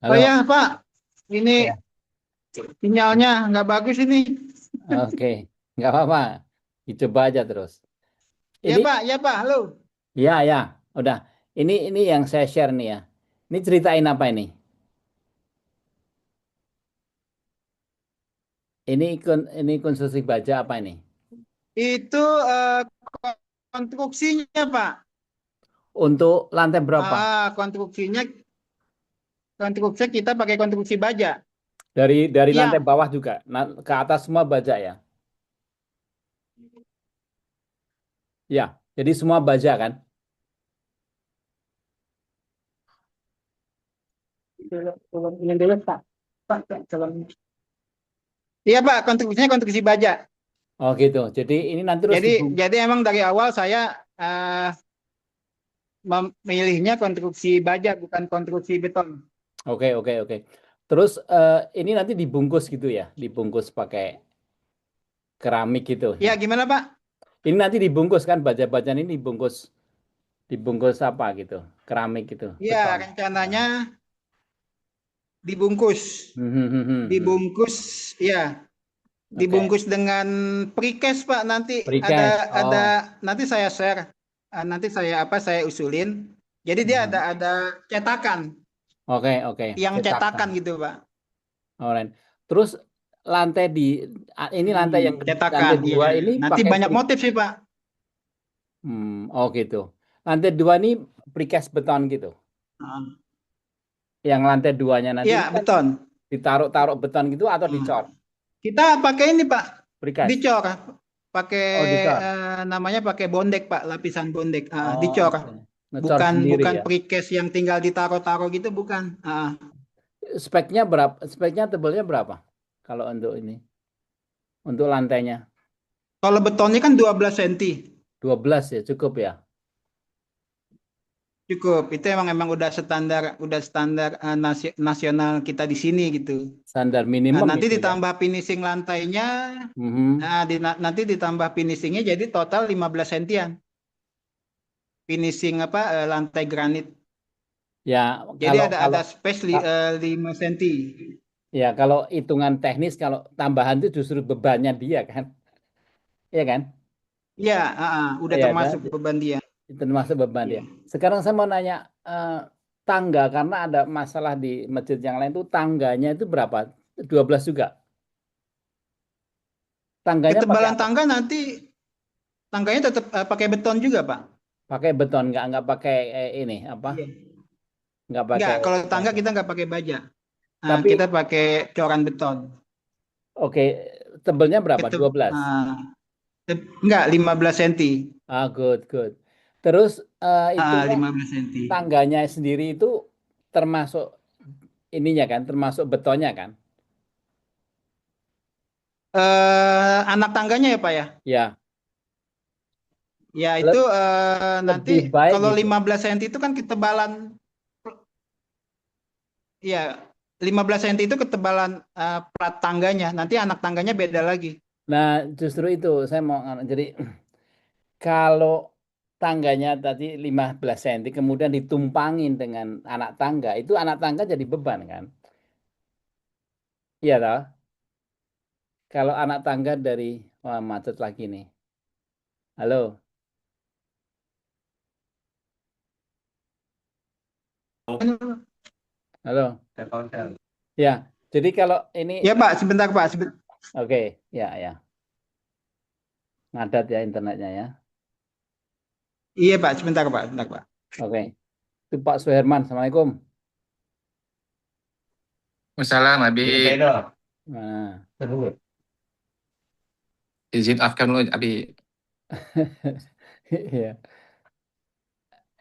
Oh Halo. ya Pak, ini Ya. sinyalnya nggak bagus ini. Oke. Nggak apa-apa. Dicoba aja terus. Ini, Ya Pak, halo. ya, ya. Udah. Ini yang saya share nih ya. Ini ceritain apa ini? Ini konstruksi baja apa ini? Itu konstruksinya Pak. Untuk lantai berapa? Konstruksinya konstruksi kita pakai konstruksi baja. Dari lantai Iya, bawah juga. Ke atas semua baja ya. Ya. Jadi semua baja kan? ini dulu Pak. Pak, tolong. Iya Pak, konstruksinya konstruksi baja. Oh gitu. Jadi ini nanti terus Jadi dibungkus. jadi emang dari awal saya memilihnya konstruksi baja bukan konstruksi beton. Oke, oke, oke. Terus ini nanti dibungkus gitu ya. Dibungkus pakai keramik gitu ya. Iya gimana Pak? Ini nanti dibungkus kan baja-bajaan ini dibungkus apa gitu, keramik gitu, Iya beton. rencananya dibungkus. Hmm, hmm, hmm, hmm, hmm. Dibungkus ya, Oke, dibungkus dengan precast Pak. Nanti precast. ada Oh, nanti saya share. Nanti saya usulin. Jadi dia hmm. ada cetakan, Oke, oke, yang cetakan. cetakan gitu Pak. Alright. Terus lantai ini lantai yang lantai Cetakan dua iya. ini Nanti pakai banyak motif sih Pak. oh gitu. Lantai dua ini precast beton gitu. Heeh. Yang lantai duanya nanti ini Iya kan beton. ditaruh-taruh beton gitu atau Heeh. dicor? Kita pakai ini Pak, Precast. dicor. Pakai Oh, dicor. namanya pakai bondek Pak, lapisan bondek. Oh, Dicor. oke. Ngecor Bukan sendiri bukan ya. precast yang tinggal ditaruh-taruh gitu bukan. Speknya berapa? Speknya tebalnya berapa? Kalau untuk ini, untuk lantainya Kalau betonnya kan 12 cm. 12 ya, cukup ya. Cukup. Itu emang udah standar nasional kita di sini gitu. Standar Nah, minimum nanti itu ya. ditambah finishing lantainya, Mhm. nanti ditambah finishingnya jadi total 15 sentian. Finishing apa lantai granit. Ya, Jadi kalau ada kalau space ka- 5 senti. ya kalau hitungan teknis kalau tambahan itu justru bebannya dia kan. Iya kan? Iya, udah Iya, termasuk beban dia. itu termasuk beban dia. Iya. Sekarang saya mau nanya tangga karena ada masalah di masjid yang lain tuh tangganya itu berapa? 12 juga. Tangganya pakai Ketebalan apa? tangga nanti tangganya tetap pakai beton juga, Pak. Pakai beton, nggak pakai ini apa? Iya. Nggak Enggak, pakai kalau tangga baja. kita nggak pakai baja. Kita Tapi pakai coran beton. oke, tebelnya berapa? Ketep, 12. enggak, 15 senti. Ah, good, good. Terus itunya 15 senti. tangganya sendiri itu termasuk ininya kan, termasuk betonnya kan? Anak tangganya ya, Pak ya? Ya, Ya, itu le- nanti lebih baik kalau gitu. 15 senti itu kan ketebalan, ya 15 senti itu ketebalan plat tangganya. Nanti anak tangganya beda lagi. Nah, justru itu saya mau jadi kalau tangganya tadi 15 cm kemudian ditumpangin dengan anak tangga, itu anak tangga jadi beban kan? Iya toh? Kalau anak tangga dari wah macet lagi nih. Halo, halo. Ya, jadi kalau ini Ya, Pak, sebentar, Pak. oke, ya, ya. Ngadat ya internetnya ya. Iya, Pak, sebentar, Pak. Sebentar, Pak. Oke. Itu Pak Suherman. Assalamualaikum. Wassalam, Abi. Nah, Izin afkan dulu, Abi. iya.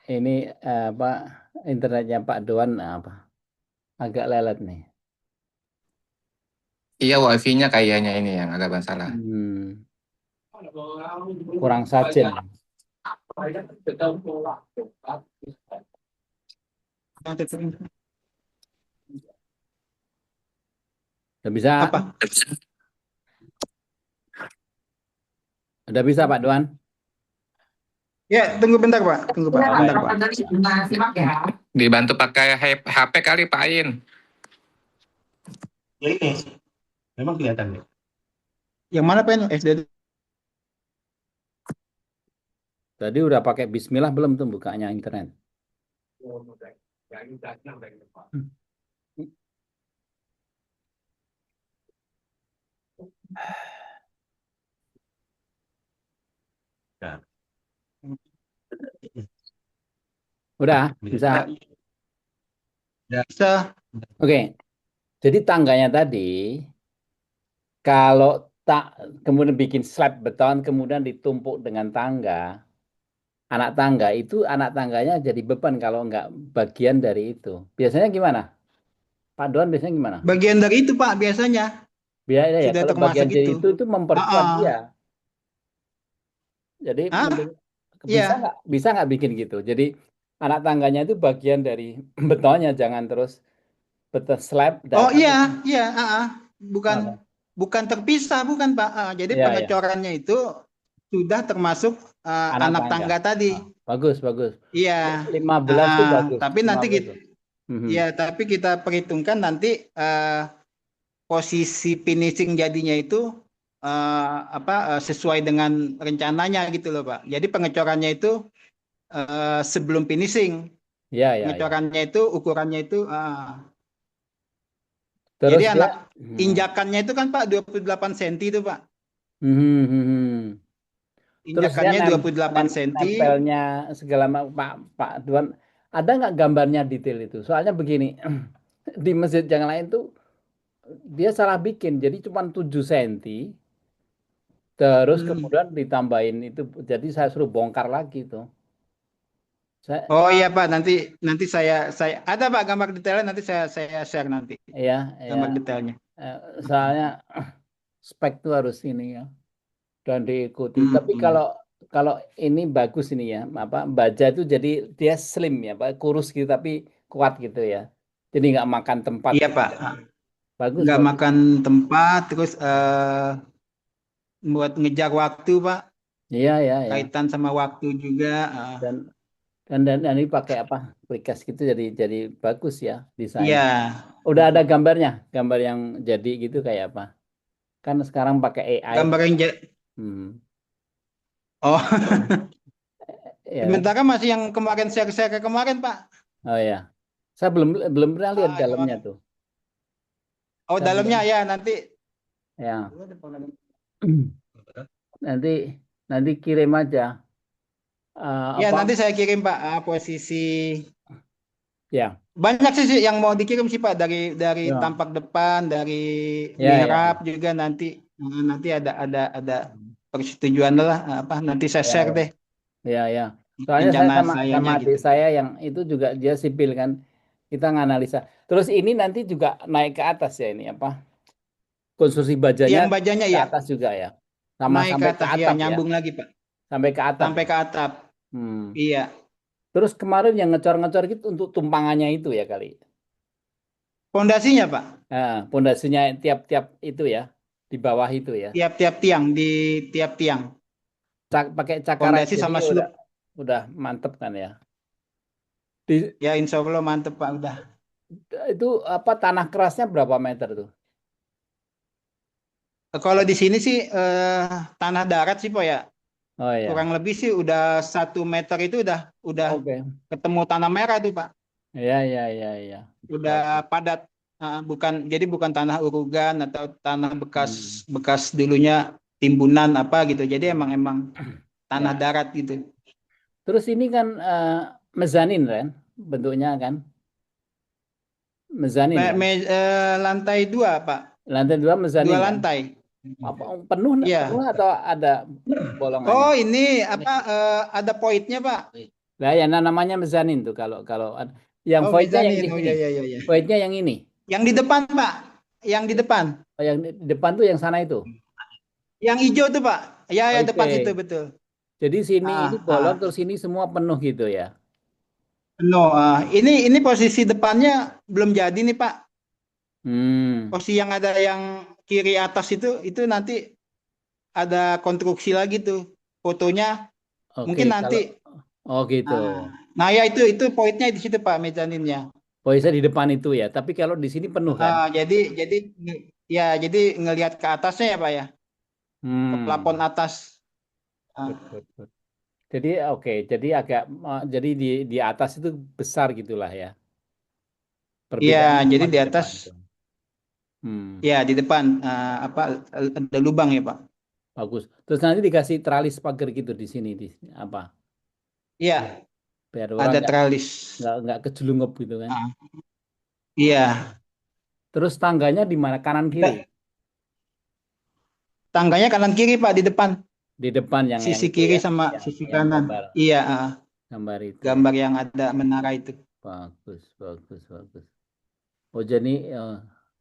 Ini apa internetnya Pak Doan apa agak lelet nih. Iya, wifi-nya kayaknya ini yang agak masalah. Hmm, kurang sajen. Udah bisa, Apa? udah bisa Pak Doan. Ya, tunggu bentar, Pak. Tunggu, Pak. Oke. Bentar, Pak. Dibantu pakai HP kali, Pak Ain. Ya ini memang kelihatan ya. Yang mana Pak ini? SD. Tadi udah pakai Bismillah belum tuh bukanya internet? Hmm. Nah, Udah bisa. Bisa. Oke. Jadi tangganya tadi kalau tak kemudian bikin slab beton kemudian ditumpuk dengan tangga, anak tangganya jadi beban kalau nggak bagian dari itu. Biasanya gimana? Pak Don biasanya gimana? Bagian dari itu Pak biasanya Biasanya ya sudah kalau bagian termasuk dari itu. itu memperkuat dia. Jadi Ah, iya. bisa nggak bikin gitu? Jadi anak tangganya itu bagian dari betonnya, jangan terus beton slab Oh datang. iya, iya. Bukan Oke. bukan terpisah, bukan Pak. Jadi Iya ya, pengecorannya itu sudah termasuk anak anak tangga. tangga tadi. Ah, bagus bagus. Iya. 15 tuh bagus. Tapi nanti 15 kita, tuh. Mhm. ya, tapi kita perhitungkan nanti posisi finishing jadinya itu sesuai dengan rencananya gitu loh Pak. Jadi pengecorannya itu sebelum finishing. Ya ya ya. Pengecorannya itu ukurannya itu Terus jadi dia injakannya itu kan Pak 28 cm itu Pak. mhm, mhm. Terus dia Injakannya 28 cm. nempelnya segala Pak Pak Duan, ada nggak gambarnya detail itu? Soalnya begini, di masjid yang lain tuh dia salah bikin, jadi cuma 7 cm, terus kemudian ditambahin itu, jadi saya suruh bongkar lagi tuh. Saya, Oh iya Pak, nanti nanti saya ada Pak gambar detailnya, nanti saya share nanti ya, ya, gambar detailnya. soalnya spek tuh harus ini ya, dan diikuti. Tapi Hmm. kalau kalau ini bagus ini ya, apa baja itu jadi dia slim ya, Pak, kurus gitu tapi kuat gitu ya. Jadi nggak makan tempat Iya gitu Pak, ya. Bagus nggak bagus. makan tempat, terus buat ngejar waktu Pak, Iya ya ya. kaitan sama waktu juga. Dan dan ini pakai apa? Plikas gitu jadi bagus ya desain. Iya, Udah ada gambarnya, gambar yang jadi gitu kayak apa? Kan sekarang pakai AI. gambar yang Hmm. oh Ya kan? sementara masih yang kemarin share ke kemarin Pak. Oh ya. Saya belum belum pernah lihat Ah, dalamnya tuh. oh Saya dalamnya belum. ya nanti. Ya. Nanti nanti kirim aja. Ya Apa? nanti saya kirim Pak posisi. Ya. Banyak sih yang mau dikirim sih Pak, dari Ya. tampak depan, dari Ya ya mihrab ya. juga nanti. Nanti ada persetujuan lah, apa nanti saya Ya share ya. deh Ya ya. Soalnya saya rencana sama sayanya adik gitu. saya yang itu juga dia sipil kan. Kita nganalisa. Terus ini nanti juga naik ke atas ya ini apa? Konstruksi bajanya Yang bajanya ke ya atas juga ya. Sama naik ke sampai ke atas ya, atap ya. nyambung lagi Pak, Sampai ke atap sampai ya. ke atap. Hmm. Iya. Terus kemarin yang ngecor-ngecor gitu untuk tumpangannya itu ya kali. Pondasinya Pak, Nah, pondasinya tiap-tiap itu ya. Di bawah itu ya. tiap-tiap tiang di tiap tiang. Pakai cakaran Pondasi jadi sama udah slup. udah mantep kan ya. Di, Ya insya Allah mantep Pak udah. itu apa tanah kerasnya berapa meter tuh? Kalau di sini sih tanah darat sih Pak ya. Oh ya. Kurang lebih sih udah 1 meter itu udah Oke. ketemu tanah merah tuh Pak. Ya ya ya ya. Udah padat. Bukan tanah urugan atau tanah bekas Hmm. bekas dulunya timbunan apa gitu, jadi emang tanah Ya. darat gitu. Terus ini kan mezanin kan bentuknya kan mezanin kan. Lantai 2 Pak, Lantai 2 2 mezanin kan. lantai. Apa penuh Iya. penuh atau ada bolongannya? Oh ini apa ada pointnya Pak. Nah, ya namanya mezanin tuh kalau kalau yang Oh voidnya yang mezanin, di oh sini. iya iya iya iya. Voidnya yang ini. Yang di depan Pak, yang di depan, Oh, yang di depan tuh yang sana itu. yang hijau tuh Pak, ya ya depan situ Oke. betul. Jadi sini ini ah bolong ah terus sini semua penuh gitu ya. no ini posisi depannya belum jadi nih Pak. Hmm. Posisi yang ada yang kiri atas itu nanti ada konstruksi lagi tuh fotonya, Oke, mungkin kalau nanti. oh gitu. Nah ya itu poinnya di situ Pak, mezaninnya. Bisa di depan itu ya. Tapi kalau di sini penuh kan? Jadi ngelihat ke atasnya ya Pak ya, ke plafon Hmm. atas. Ah, Good, good, good. Jadi oke, jadi agak jadi di atas itu besar gitulah ya. Iya, Perbedaannya jadi cuma di di atas, depan itu. Hmm, ya di depan apa ada lubang ya Pak. bagus. Terus nanti dikasih tralis pagar gitu di sini di apa? Iya, Biar orang ada tralis. nggak kejelungup gitu kan. Ah, iya, Terus tangganya di mana? Kanan kiri? tangganya kanan kiri Pak di depan, Di depan yang sisi itu kiri ya, sama yang sisi yang kanan. gambar Iya, gambar itu. gambar yang ada menara itu. Bagus, bagus, bagus. Oh jadi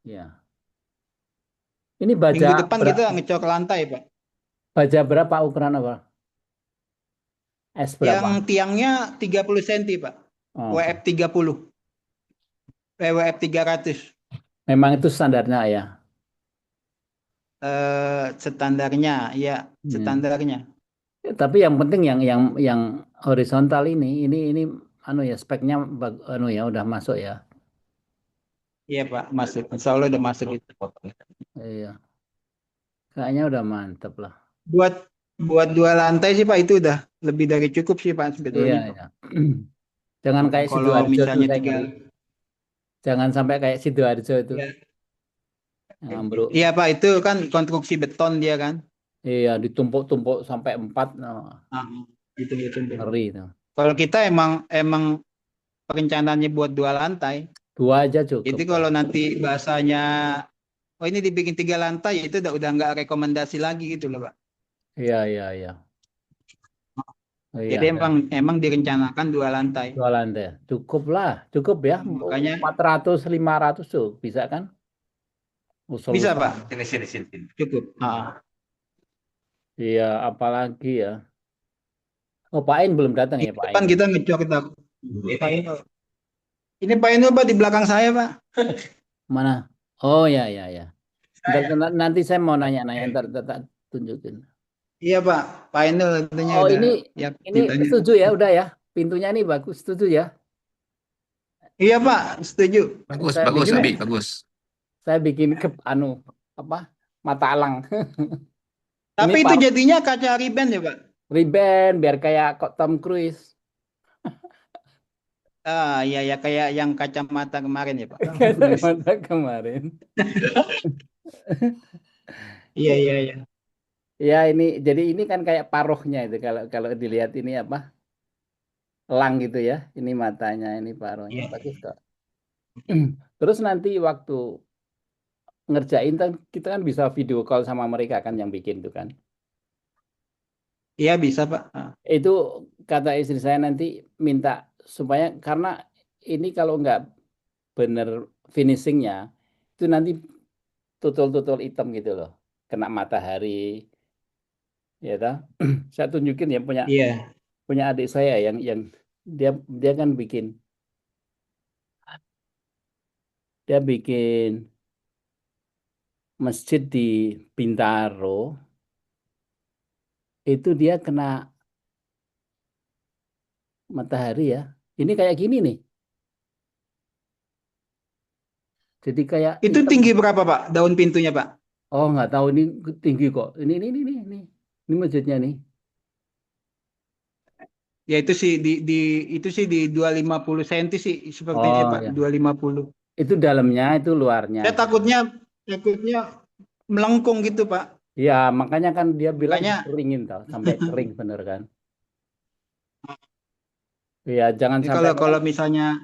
ya. Ini Minggu depan kita ngecor lantai Pak. baja berapa ukuran apa? S Yang berapa? tiangnya 30 cm Pak. Oke. WF 30, WF 300. Memang itu standarnya ya. Standarnya, ya Hmm. standarnya. Tapi yang penting yang horizontal ini anu ya speknya anu ya udah masuk ya. Iya Pak, masuk. Insya Allah udah masuk itu. Iya, kayaknya udah mantep lah. Buat buat 2 lantai sih Pak itu udah lebih dari cukup sih Pak Iya, sebetulnya. iya. Jangan kayak Kalau Sidoarjo tuh misalnya saya tiga, ngeri. Jangan sampai kayak Sidoarjo itu ya, yang ambruk. iya Pak itu kan konstruksi beton dia kan. Iya, ditumpuk-tumpuk sampai 4. Nah, Ah, itu. ngeri itu. Kalau kita emang perencanaannya buat 2 lantai. 2 aja cukup Jadi lah. kalau nanti bahasanya, oh ini dibikin 3 lantai, ya itu udah nggak rekomendasi lagi gitu loh Pak. Iya, iya, iya. Oh, iya, Jadi iya. emang direncanakan 2 lantai. 2 lantai. Cukup lah, cukup ya. Makanya 400, 500 tuh bisa kan? bisa Usul-usul. Pak. Sini. Cukup. Iya, apalagi ya. Oh, Pak Ain belum datang ya, Minggu Pak Ain depan ya. kita ngecor kita. Pak Ino. Ini Pak Ino Pak di belakang saya Pak. Mana? Oh, ya, ya, ya. Nanti saya mau nanya-nanya, ntar tak tunjukin. Iya Pak. Pak Ino tentunya Oh, udah ini ya ini ditanya. setuju ya, udah ya. Pintunya ini bagus, setuju ya. Iya Pak, setuju. Bagus, Saya bagus, bikin Abi, bagus. saya bikin ke anu apa? Mata alang. Ini Tapi itu par jadinya kaca riben ya Pak. riben biar kayak kok Tom Cruise. Iya ya kayak yang kacamata kemarin ya Pak. Kacamata kemarin. Iya. Ya ini jadi ini kan kayak paruhnya itu kalau kalau dilihat ini apa? Elang gitu ya. Ini matanya, ini paruhnya. Iya. Bagus kok. Terus nanti waktu ngerjain kan kita kan bisa video call sama mereka kan yang bikin tuh kan. Iya bisa Pak. Itu kata istri saya nanti minta supaya karena ini kalau nggak bener finishingnya itu nanti tutul-tutul hitam gitu loh. Kena matahari ya toh. Saya tunjukin ya punya Iya. punya adik saya yang dia dia kan dia bikin masjid di Bintaro itu dia kena matahari ya. Ini kayak gini nih. Jadi kayak Itu hitam. tinggi berapa Pak daun pintunya Pak? Oh nggak tahu ini tinggi kok. Ini masjidnya nih. Ya itu sih itu sih di 250 cm sih sepertinya Oh Pak, ya. 250. Itu dalamnya itu luarnya. Saya takutnya melengkung gitu Pak. Ya makanya kan dia bilang Makanya dikeringin tau sampai kering bener kan. Ya jangan jadi sampai kalau misalnya,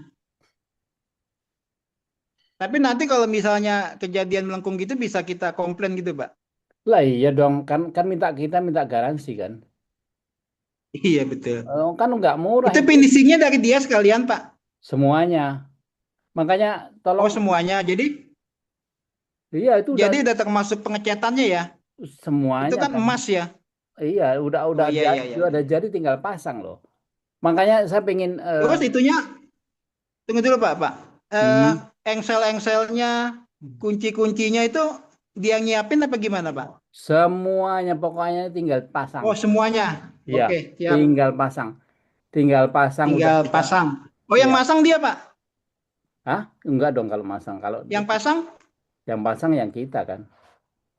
tapi nanti kalau misalnya kejadian melengkung gitu bisa kita komplain gitu Pak. lah iya dong kan kan kita minta garansi kan. Iya betul. Kan nggak murah Itu itu finishingnya dari dia sekalian Pak. semuanya. Makanya tolong Oh semuanya. Jadi iya itu udah jadi udah termasuk pengecatannya ya. Itu semuanya kan kan. emas ya. Iya udah Oh iya jadi iya iya. udah jadi tinggal pasang loh. Makanya saya pengen Terus itunya, tunggu dulu Pak. hmm, Engsel-engselnya, kunci-kuncinya itu dia nyiapin apa gimana Pak? semuanya pokoknya tinggal pasang. Oh semuanya. Iya, Oke siap. tinggal pasang. Tinggal pasang udah Tinggal kita pasang. Oh yang ya. masang dia Pak? Hah? Enggak dong kalau masang. Kalau Yang pasang, yang pasang yang kita kan.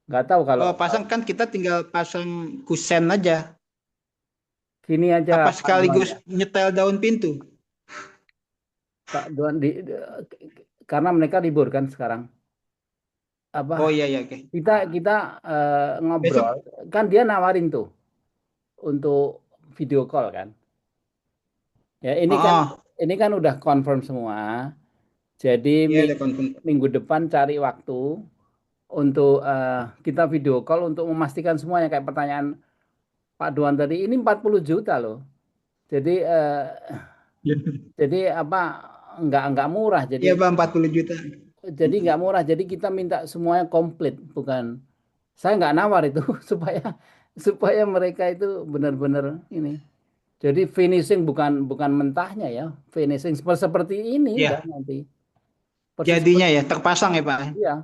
Nggak tahu kalau pasang kan kita tinggal pasang kusen aja. gini aja Apa Pak Duan sekaligus ya. nyetel daun pintu? Pak Duan karena mereka libur kan sekarang. Oh Apa iya iya oke. kita ngobrol Besok. kan dia nawarin tuh untuk video call kan. Ya Oh, ini kan udah confirm semua. Jadi iya ada confirm. minggu depan cari waktu untuk kita video call untuk memastikan semuanya kayak pertanyaan Pak Duan tadi ini 40 juta loh. Jadi jadi apa nggak murah. Iya Pak 40 juta. Jadi nggak murah. Jadi kita minta semuanya komplit, bukan saya nggak nawar itu supaya supaya mereka itu benar-benar ini. Jadi finishing bukan bukan mentahnya ya, finishing seperti ini udah Iya, nanti persis jadinya seperti ya terpasang ya Pak. ya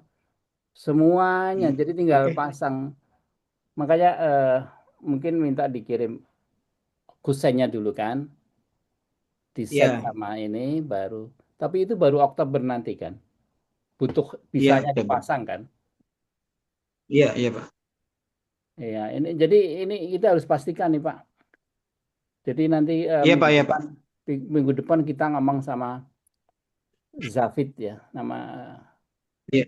semuanya. Jadi tinggal Oke. pasang. Makanya mungkin minta dikirim kusennya dulu kan, di set Iya, sama ini baru. Tapi itu baru Oktober nanti kan, butuh iya bisanya coba. dipasang kan. Iya, iya Pak. Iya, ini jadi ini kita harus pastikan nih Pak. Jadi nanti Iya Pak, iya Pak. minggu depan kita ngomong sama Zafid ya, nama Iya.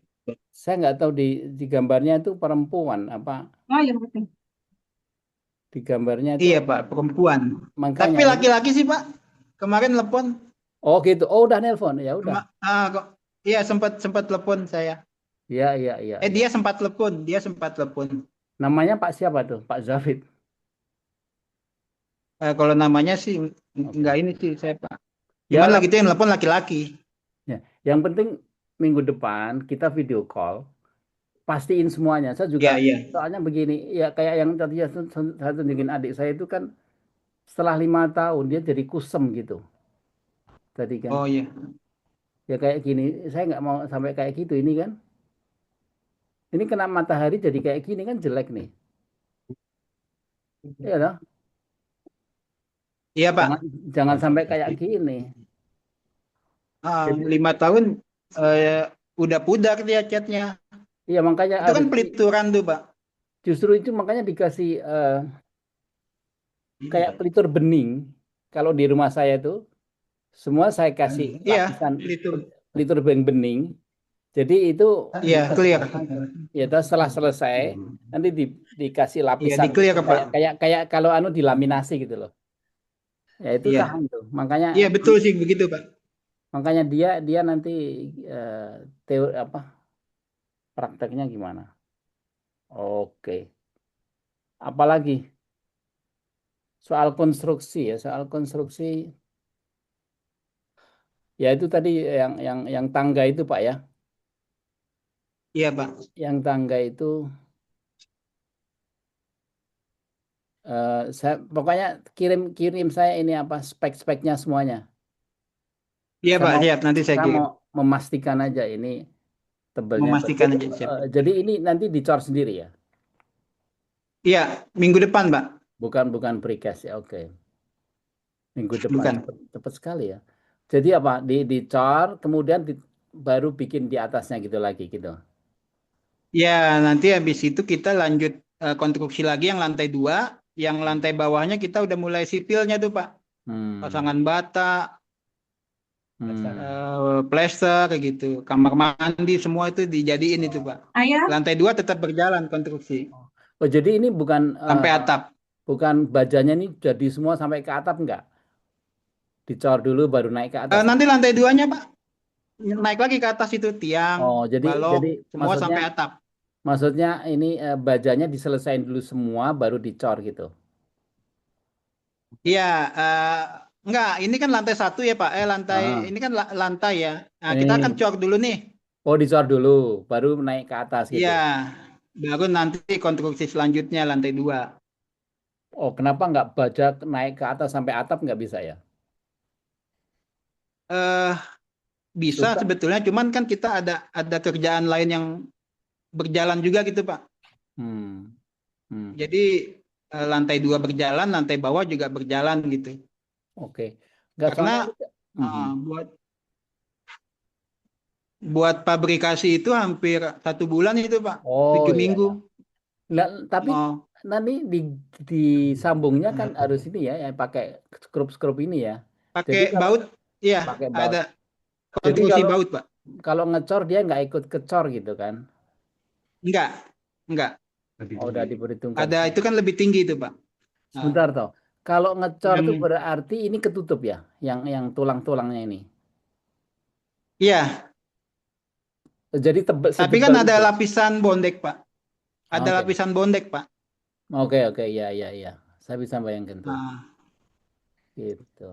saya nggak tahu di gambarnya itu perempuan apa Oh, yang penting. di gambarnya itu Iya Pak, perempuan. makanya Tapi ini laki-laki sih Pak. Kemarin telepon. oh gitu oh udah nelpon ya udah Kok, iya sempat sempat telepon saya. iya Dia sempat telepon, dia sempat telepon. namanya Pak siapa tuh Pak Zafid Kalau namanya sih oke enggak ini sih saya Pak. ya Cuman lah lagi itu yang telepon laki-laki. ya. Yang penting minggu depan kita video call pastiin semuanya saya juga Iya, iya. soalnya begini ya kayak yang tadi saya tunjukin adik saya itu kan setelah 5 tahun dia jadi kusem gitu tadi kan Oh iya. ya kayak gini saya nggak mau sampai kayak gitu ini kan ini kena matahari jadi kayak gini kan jelek nih ya toh? Iya Pak. jangan jangan sampai kayak gini 5 tahun eh, udah pudar dia catnya. iya makanya Itu harus kan pelituran tuh Pak. justru itu makanya dikasih kayak pelitur bening kalau di rumah saya itu semua saya kasih Iya, lapisan pelitur. pelitur bening jadi itu Iya, clear. ya toh, setelah selesai nanti dikasih Iya, lapisan di clear Pak. kayak kalau anu dilaminasi gitu loh ya itu Iya. tahan tuh makanya Iya, betul sih begitu Pak. makanya dia nanti teori apa prakteknya gimana oke apalagi soal konstruksi ya itu tadi yang tangga itu Pak ya Iya Pak. yang tangga itu saya pokoknya kirim kirim saya ini apa spek-speknya semuanya Iya saya Pak, mau siap. Nanti saya saya kirim. mau memastikan aja ini tebelnya Memastikan aja siap. jadi ini nanti dicor sendiri ya Iya, minggu depan Pak. bukan bukan precast ya oke minggu depan Bukan. cepat sekali ya jadi apa dicor kemudian baru bikin di atasnya gitu lagi gitu Ya, nanti habis itu kita lanjut konstruksi lagi yang lantai 2. Yang lantai bawahnya kita udah mulai sipilnya tuh Pak. hmm. Pasangan bata, Hmm. plester kayak gitu. Kamar mandi semua itu dijadiin itu Pak. Ayah, Lantai 2 tetap berjalan konstruksi Oh jadi ini bukan sampai atap. bukan bajanya ini jadi semua sampai ke atap enggak dicor dulu baru naik ke atas Nanti lantai 2-nya Pak naik lagi ke atas itu tiang, oh balok, jadi semua maksudnya sampai atap. maksudnya ini bajanya diselesain dulu semua baru dicor gitu Iya, enggak, ini kan lantai 1 ya Pak. Lantai Ah. ini kan lantai ya. Nah, kita akan ini cor dulu nih. oh dicor dulu baru naik ke atas gitu Iya, baru nanti konstruksi selanjutnya lantai 2. oh kenapa nggak baja naik ke atas sampai atap nggak bisa ya Eh, bisa susah sebetulnya, cuman kan kita ada kerjaan lain yang berjalan juga gitu Pak. hmm. Hmm. Jadi lantai 2 berjalan, lantai bawah juga berjalan gitu. Oke nggak Karena soalnya Mhm. buat buat pabrikasi itu hampir 1 bulan itu Pak, Oh 7 iya minggu. ya. Nah, tapi Oh, nanti disambungnya kan harus ini ya, yang pakai skrup-skrup ini ya. Jadi pakai kalau baut, iya pakai baut. ada Jadi konstruksi kalau baut Pak. kalau ngecor dia nggak ikut kecor gitu kan. Enggak, enggak. Lebih Oh, udah tinggi. diperhitungkan. Ada itu kan lebih tinggi itu Pak. Nah, Sebentar toh. Kalau ngecor yang tuh berarti ini ketutup ya, yang tulang-tulangnya ini. iya, Jadi tapi kan setebal ada itu. lapisan bondek Pak. Ada Oke. lapisan bondek Pak. Oke, iya, iya, iya. Saya bisa bayangkan tuh. Nah, Gitu.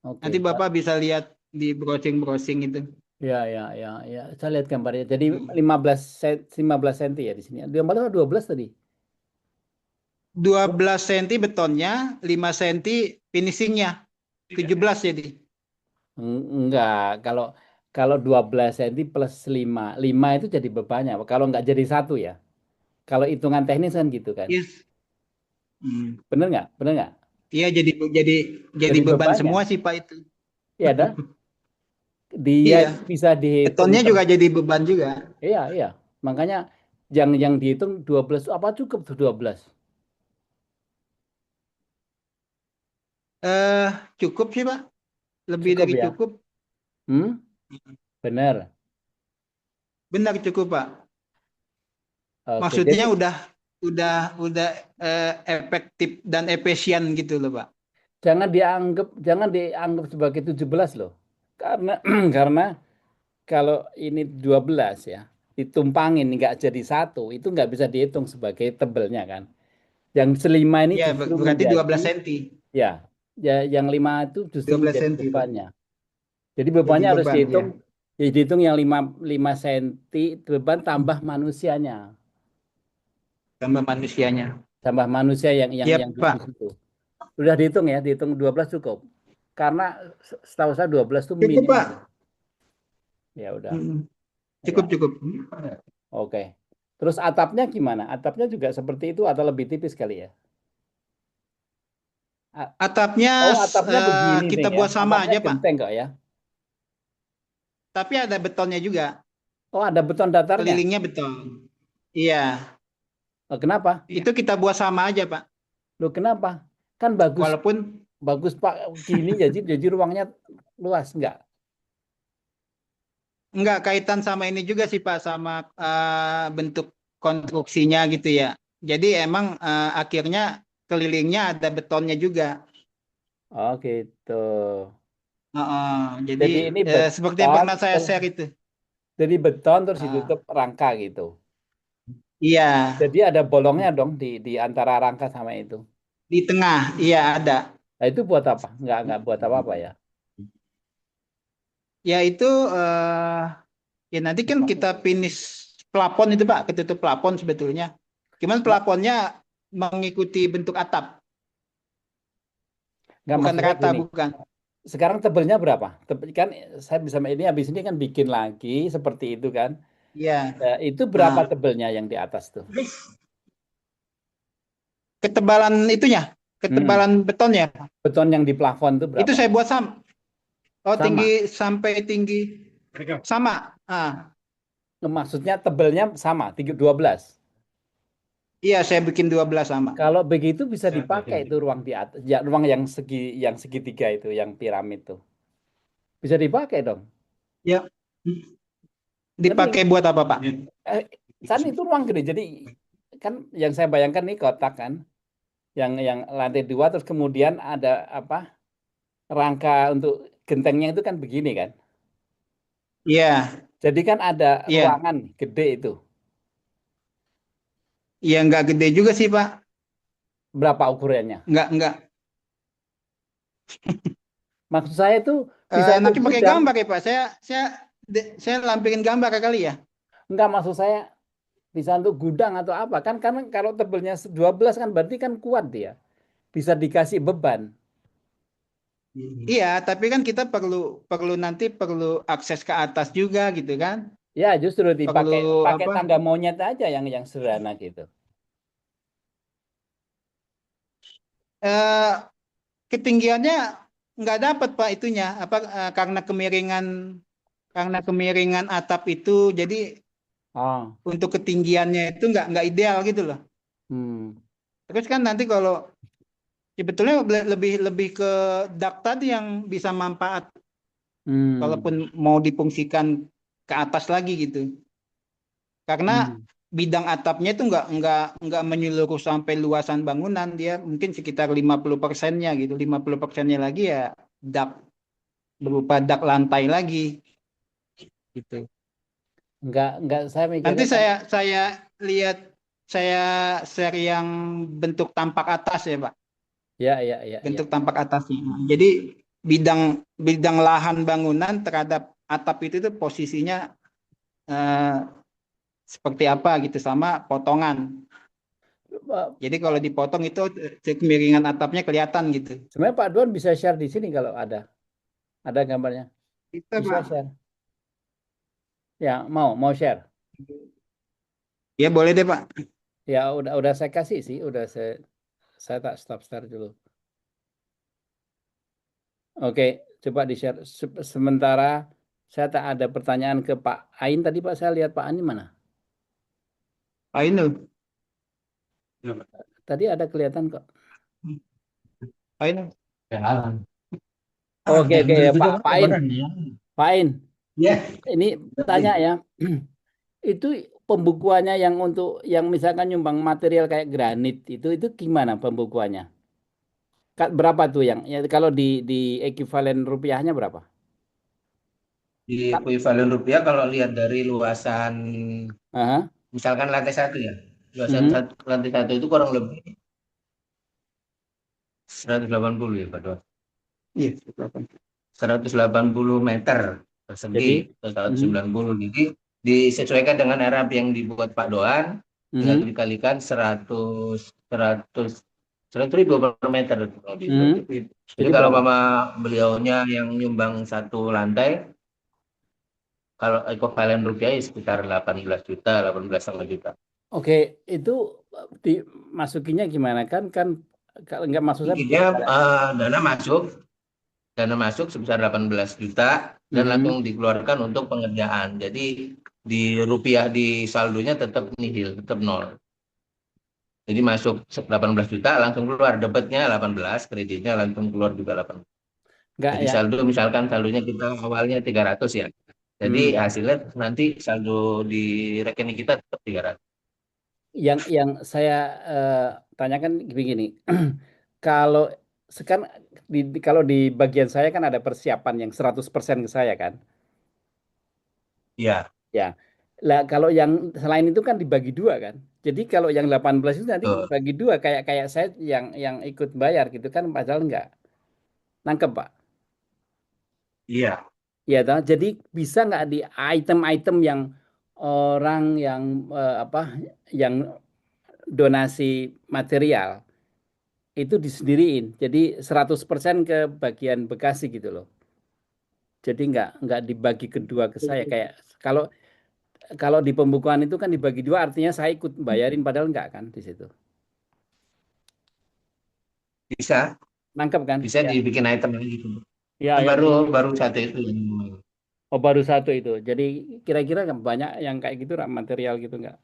Oke. nanti Bapak bisa lihat di browsing-browsing itu. Ya, ya, ya, ya. Saya lihat gambarnya. Jadi Hmm. 15 cm ya di sini. 12 tadi. 12 cm betonnya, 5 cm finishingnya. 17 jadi. Enggak, kalau kalau 12 cm plus 5 5 itu jadi bebannya. Kalau enggak jadi satu ya. Kalau hitungan teknis kan gitu kan. Yes. Hmm. Bener nggak? Bener nggak? Iya jadi Jadi beban bebannya. semua sih Pak itu. Iya dah. Dia Iya, itu bisa dihitung. betonnya juga jadi beban juga. Iya, iya. Makanya yang dihitung 12 apa cukup tuh 12? Eh, cukup sih Pak. Lebih Cukup dari ya? cukup. Hmm? Bener. Benar cukup Pak. Oke, Maksudnya jadi udah efektif dan efisien gitu loh Pak. jangan dianggap sebagai 17 loh. Karena karena kalau ini 12 ya, ditumpangin nggak jadi satu, itu nggak bisa dihitung sebagai tebelnya kan. Yang selima ini Ya, justru berarti menjadi 12 cm. ya, ya yang lima itu justru 12 menjadi cm Pak. bebannya. Jadi Jadi bebannya harus beban ya. dihitung, ya dihitung yang 5 senti beban tambah manusianya, Tambah manusianya. tambah manusia yang Iya duduk di Pak. situ. Sudah dihitung ya, dihitung 12 cukup. Karena setahu saya 12 itu Cukup minimum. Pak. Ya udah, Mm, Cukup ya. cukup. Oke. Terus atapnya gimana? Atapnya juga seperti itu atau lebih tipis kali ya? A- Atapnya Oh, atapnya begini nih kita ya. buat sama Atapnya aja Pak. genteng kok ya. Tapi ada betonnya juga. Oh, ada beton datarnya. Kelilingnya beton. Iya. Oh, kenapa? Itu kita buat sama aja Pak. Loh, kenapa? Kan bagus, Walaupun bagus Pak. Gini jadi ruangnya luas enggak? nggak kaitan sama ini juga sih Pak, sama bentuk konstruksinya gitu ya. Jadi emang akhirnya kelilingnya ada betonnya juga. Oh, gitu. Heeh, jadi Jadi ini seperti yang beton, pernah saya share itu. jadi beton terus Ah, ditutup rangka gitu. iya, Jadi ada bolongnya dong di antara rangka sama itu. di tengah, iya ada. Nah, itu buat apa? Nggak buat apa-apa ya. Ya itu ya nanti kan kita finish plafon itu Pak, ketutup plafon sebetulnya. Cuman Ma- plafonnya mengikuti bentuk atap, Nggak bukan maksud saya rata, gini. bukan. Sekarang tebelnya berapa? Kan saya bisa ini habis ini kan bikin lagi seperti itu kan. Iya. Itu berapa Nah, tebelnya yang di atas tuh? ketebalan itunya, Hmm. ketebalan betonnya. Beton yang di plafon tuh Itu berapa? saya buat sama. Oh, Sama. tinggi sampai tinggi sama. Maksudnya tebelnya sama, 12. Iya, saya bikin 12 sama. Kalau begitu bisa dipakai itu ruang di atas, ya, ruang yang segitiga itu, yang piramid tuh. Bisa dipakai dong. Ya, Ngerti dipakai nggak? buat apa, Pak? Eh, kan itu ruang gede. Jadi kan yang saya bayangkan nih kotak kan, yang lantai 2 terus kemudian ada apa? Rangka untuk gentengnya itu kan begini kan. Iya, Jadi kan ada iya. ruangan gede itu. Iya, nggak gede juga sih, Pak. Berapa ukurannya? Nggak. Maksud saya itu bisa untuk Nanti pakai gudang. gambar ya, Pak. Saya lampirin gambar kali ya. Enggak, maksud saya bisa untuk gudang atau apa. Kan karena kalau tebelnya 12 kan berarti kan kuat dia. Bisa dikasih beban. Iya, tapi kan kita perlu perlu nanti perlu akses ke atas juga gitu kan. Ya, justru Perlu dipakai pakai apa? tangga monyet aja yang sederhana gitu. Eh, Ketinggiannya nggak dapat Pak itunya apa karena kemiringan karena kemiringan atap itu, jadi Oh, untuk ketinggiannya itu nggak ideal gitu loh. Terus kan nanti kalau sebetulnya lebih lebih ke dak tadi yang bisa manfaat, kalaupun mau difungsikan ke atas lagi gitu. Karena bidang atapnya itu nggak menyeluruh sampai luasan bangunan, dia mungkin sekitar 50%-nya gitu. 50%-nya lagi ya dak, berupa dak lantai lagi gitu. Enggak, saya Nanti mikirnya kan, saya lihat, saya share yang bentuk tampak atas ya, Pak. ya. Bentuk tampak atasnya. Jadi bidang bidang lahan bangunan terhadap atap itu tuh posisinya eh, seperti apa gitu, sama potongan. Pak, Jadi kalau dipotong itu kemiringan atapnya kelihatan gitu. sebenarnya Pak Duan bisa share di sini kalau ada gambarnya. Itu Bisa Pak. share. Ya, mau share. Ya boleh deh Pak. Ya udah saya kasih sih, saya tak stop share dulu. Oke, coba di-share. Sementara saya tak ada pertanyaan ke Pak Ain tadi Pak, saya lihat Pak Ain mana? Ah, ini. Tadi ada kelihatan kok. Ah, ini. Jalan. Oke, Bener juga Pak kan Ain. beneran ya. Pak Ain, Ya. ini tanya ya. Itu pembukuannya yang untuk yang misalkan nyumbang material kayak granit itu gimana pembukuannya? Berapa tuh yang ya kalau di ekuivalen rupiahnya berapa? Di Kan? ekuivalen rupiah kalau lihat dari luasan Aha. misalkan lantai satu ya, luasan Mhm. lantai satu itu kurang lebih 180 ya Pak Dua. Iya. 180 meter persegi Jadi, atau mhm. 90. Jadi disesuaikan dengan Arab yang dibuat Pak Doan, tinggal Mhm. dikalikan 100 ribu per meter. Mhm. Jadi Jadi kalau berapa? mama beliaunya yang nyumbang satu lantai, kalau ekuivalen rupiah ya sekitar 18 juta, 18,5 juta. Oke, itu dimasukinya gimana kan kalau nggak masuk saya Intinya begini. dana masuk sebesar 18 juta dan langsung Mhm. dikeluarkan untuk pengerjaan. Jadi di rupiah di saldonya tetap nihil, tetap nol. Jadi masuk 18 juta langsung keluar, debitnya 18, kreditnya langsung keluar juga 18. Nggak Jadi ya. saldo misalkan saldonya kita awalnya 300 ya. Jadi Hmm. hasilnya nanti saldo di rekening kita tetap 300. Yang saya tanyakan begini, kalau sekarang kalau di bagian saya kan ada persiapan yang 100% ke saya kan, Iya, ya. Lah kalau yang selain itu kan dibagi dua kan. Jadi kalau yang 18 itu nanti betul. bagi dua kayak kayak saya yang ikut bayar gitu kan, padahal enggak. Nangkep Pak. Iya. Ya toh. Jadi bisa nggak di item-item yang orang yang apa yang donasi material itu disendiriin. Jadi 100% ke bagian Bekasi gitu loh. Jadi nggak dibagi kedua ke saya kayak kalau kalau di pembukuan itu kan dibagi dua artinya saya ikut bayarin padahal nggak kan di situ. Bisa, Nangkep kan? bisa Ya. dibikin item lagi gitu. Ya, ya. Baru baru satu itu yang Oh, baru satu itu. Jadi kira-kira nggak banyak yang kayak gitu material gitu nggak?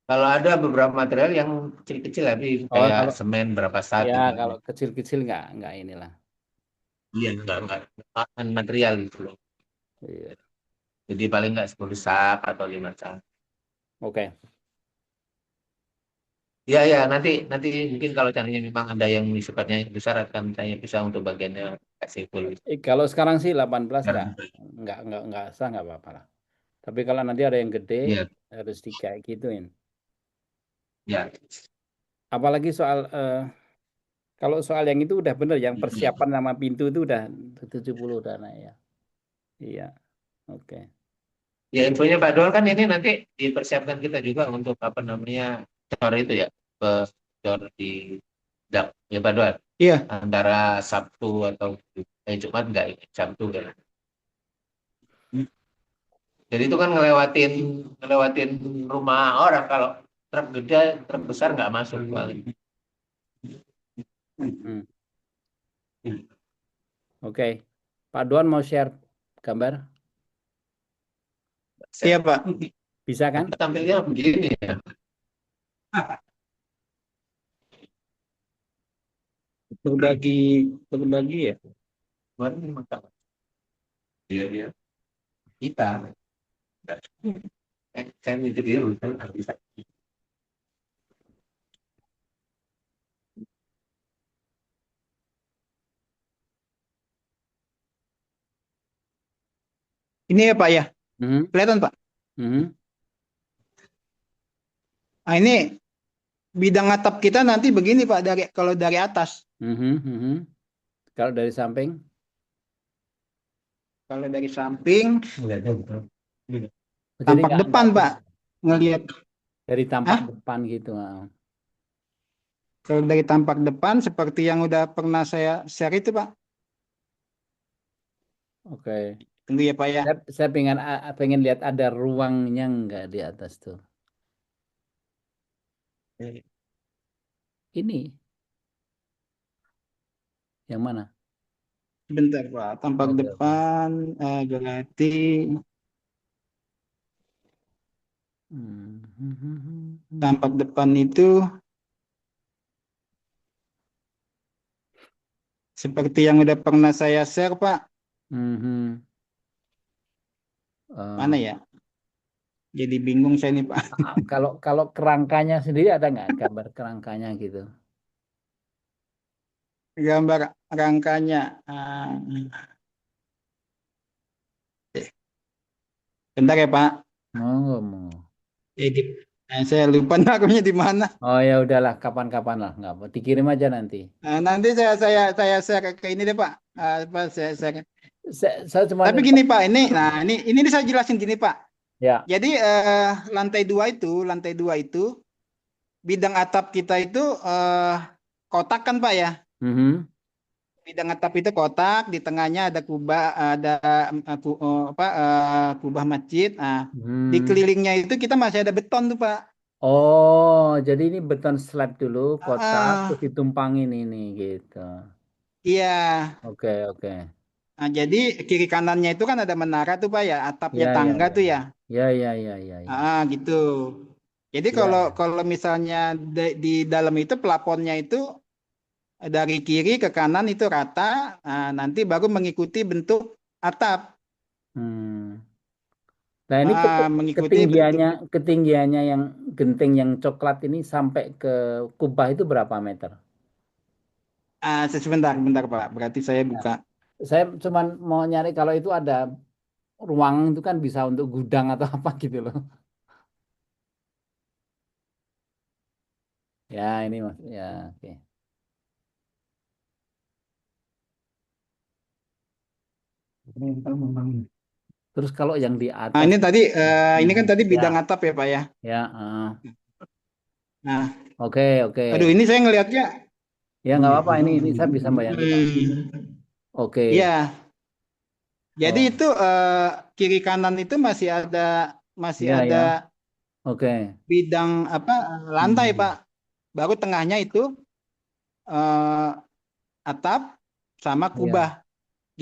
kalau ada beberapa material yang kecil-kecil tapi Oh, kayak kalau semen berapa sak ya gitu aja. kalau kecil-kecil nggak inilah. Iya, enggak material gitu loh. Iya. Jadi paling enggak 10 sak atau 5 sak. Oke. Iya, ya, nanti nanti mungkin kalau seandainya memang ada yang sifatnya besar akan saya bisa untuk bagiannya kasih full. Kalau sekarang sih 18 nggak sah nggak apa-apa lah. Tapi kalau nanti ada yang gede Iya, harus kayak gituin. ya. Apalagi soal kalau soal yang itu udah bener yang persiapan nama pintu itu udah 70 udah naik ya. Iya, oke. Ya, infonya Pak Dol kan ini nanti dipersiapkan kita juga untuk apa namanya cor itu ya, cor di dak ya Pak Dol. Iya. Antara Sabtu atau Jumat enggak ini Sabtu kan. Jadi itu kan ngelewatin rumah orang kalau truk gede, truk besar nggak masuk paling. Hmm. Oke. Pak Duan mau share gambar? Iya Pak. Bisa kan? Tampilnya begini ya. Berbagi ya. Kemarin maka dia kita saya itu dia urusan bisa. Ini ya Pak ya. Mhm, Kelihatan Pak. mhm, Nah ini bidang atap kita nanti begini Pak kalau dari atas. mhm, mhm. Kalau dari samping, Kalau dari samping, Melihatnya betul. jadi tampak nggak depan Pak. Ngelihat. dari tampak Hah? depan gitu. Kalau dari tampak depan seperti yang udah pernah saya share itu Pak. Oke. Tunggu ya Pak ya. Saya pengen lihat ada ruangnya nggak di atas tuh. Ini yang mana? Bentar Pak. Tampak Oke, oke. depan, Galati. Tampak depan itu seperti yang udah pernah saya share Pak. Mhm. Mana ya? Jadi bingung saya nih Pak. Kalau kerangkanya sendiri ada nggak gambar kerangkanya gitu? Gambar rangkanya. Bentar ya Pak. Mau. Jadi saya lupa naruhnya di mana. Oh ya udahlah, kapan-kapan lah, nggak apa. Dikirim aja nanti. Nanti saya share ke ini deh Pak. Apa saya share. Saya cuma Tapi gini Pak, ini saya jelasin gini Pak. ya. Jadi lantai dua itu bidang atap kita itu kotak kan Pak ya. Mhm. Bidang atap itu kotak, di tengahnya ada kubah, ada kubah masjid. Nah, di Hmm. kelilingnya itu kita masih ada beton tuh Pak. Oh, jadi ini beton slab dulu, kotak, terus Ah, ditumpangin ini gitu. iya. Oke, oke. Nah, jadi kiri kanannya itu kan ada menara tuh Pak ya, atapnya Ya, ya, tangga ya. tuh ya. Ya, ya, ya, ya, ya. Gitu. Jadi kalau Ya. kalau misalnya di dalam itu plafonnya itu dari kiri ke kanan itu rata, nanti baru mengikuti bentuk atap. Hmm. Nah, ini Mengikuti bentuk. ketinggiannya yang genting yang coklat ini sampai ke kubah itu berapa meter? Sebentar Pak. Berarti saya Nah, buka. saya cuma mau nyari kalau itu ada ruang itu kan bisa untuk gudang atau apa gitu loh. Ya, ini Mas. Ya, oke. Terus kalau yang di Nah, atas, ini tadi ini kan tadi bidang ya, atap ya Pak ya. ya, Nah, oke, oke. aduh ini saya ngelihatnya. Ya nggak apa-apa ini saya bisa bayangin kok. Oke, Iya, jadi oh, itu kiri kanan itu masih ya, ada ya, oke. bidang apa lantai Pak. Baru tengahnya itu eh, atap sama Ya. kubah